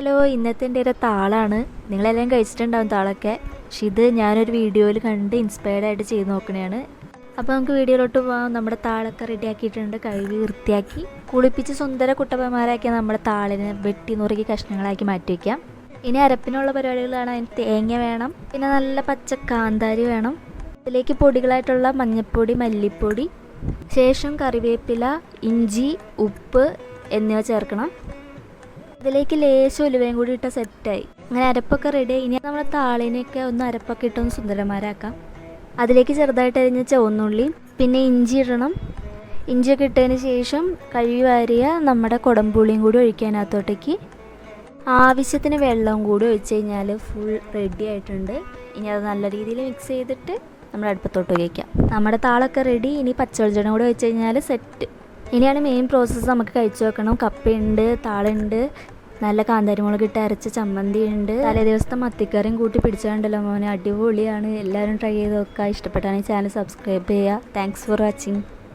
Hello, ഇന്നത്തെ എൻ്റെ ഒരു താളാണ്. നിങ്ങളെല്ലാം കഴിച്ചിട്ടുണ്ടാവും താളൊക്കെ. പക്ഷെ ഇത് ഞാനൊരു വീഡിയോയിൽ കണ്ട് ഇൻസ്പയർഡ് ആയിട്ട് ചെയ്ത് നോക്കണതാണ്. അപ്പോൾ നമുക്ക് വീഡിയോയിലോട്ട് പോകാം. നമ്മുടെ താളൊക്കെ റെഡിയാക്കിയിട്ടുണ്ട്. കഴുകി വൃത്തിയാക്കി കുളിപ്പിച്ച് സുന്ദര കുട്ടപ്പന്മാരാക്കിയ നമ്മുടെ താളിനെ വെട്ടി നുറുക്കി കഷ്ണങ്ങളാക്കി മാറ്റി വയ്ക്കാം. ഇനി അരപ്പിനുള്ള പരിപാടികളാണ്. അതിന് തേങ്ങ വേണം, പിന്നെ നല്ല പച്ച കാന്താരി വേണം. ഇതിലേക്ക് പൊടികളായിട്ടുള്ള മഞ്ഞൾപ്പൊടി, മല്ലിപ്പൊടി, ശേഷം കറിവേപ്പില, ഇഞ്ചി, ഉപ്പ് എന്നിവ ചേർക്കണം. ഇതിലേക്ക് ലേശം ഉലുവയും കൂടി ഇട്ട സെറ്റായി. അങ്ങനെ അരപ്പൊക്കെ റെഡി. ഇനി നമ്മൾ താളിനെയൊക്കെ ഒന്ന് അരപ്പൊക്കെ ഇട്ടൊന്ന് സുന്ദരന്മാരാക്കാം. അതിലേക്ക് ചെറുതായിട്ട് അരിഞ്ഞ ചുവന്നുള്ളി, പിന്നെ ഇഞ്ചി ഇടണം. ഇഞ്ചിയൊക്കെ ഇട്ടതിന് ശേഷം കഴുകി വാരിയ നമ്മുടെ കുടംപുളിയും കൂടി ഒഴിക്കാനകത്തോട്ടേക്ക് ആവശ്യത്തിന് വെള്ളവും കൂടി ഒഴിച്ച് കഴിഞ്ഞാൽ ഫുൾ റെഡി ആയിട്ടുണ്ട്. ഇനി അത് നല്ല രീതിയിൽ മിക്സ് ചെയ്തിട്ട് നമ്മൾ അടുപ്പത്തോട്ട് വയ്ക്കാം. നമ്മുടെ താളൊക്കെ റെഡി. ഇനി പച്ചവെളിച്ചെണ്ണ കൂടി ഒഴിച്ച് കഴിഞ്ഞാൽ സെറ്റ്. ഇനിയാണ് മെയിൻ പ്രോസസ്സ്. നമുക്ക് കഴിച്ചു വെക്കണം. കപ്പയുണ്ട്, താളുണ്ട്, നല്ല കാന്താരിമുളക് ഇട്ട് അരച്ച ചമ്മന്തി ഉണ്ട്, തലേ ദിവസത്തെ മത്തിക്കറിയും കൂട്ടി പിടിച്ചാണ്ടല്ലോ മോനെ, അടിപൊളിയാണ്. എല്ലാവരും ട്രൈ ചെയ്ത് നോക്കുക. ഇഷ്ടപ്പെട്ടാണെങ്കിൽ ചാനൽ സബ്സ്ക്രൈബ് ചെയ്യുക. Thanks for watching.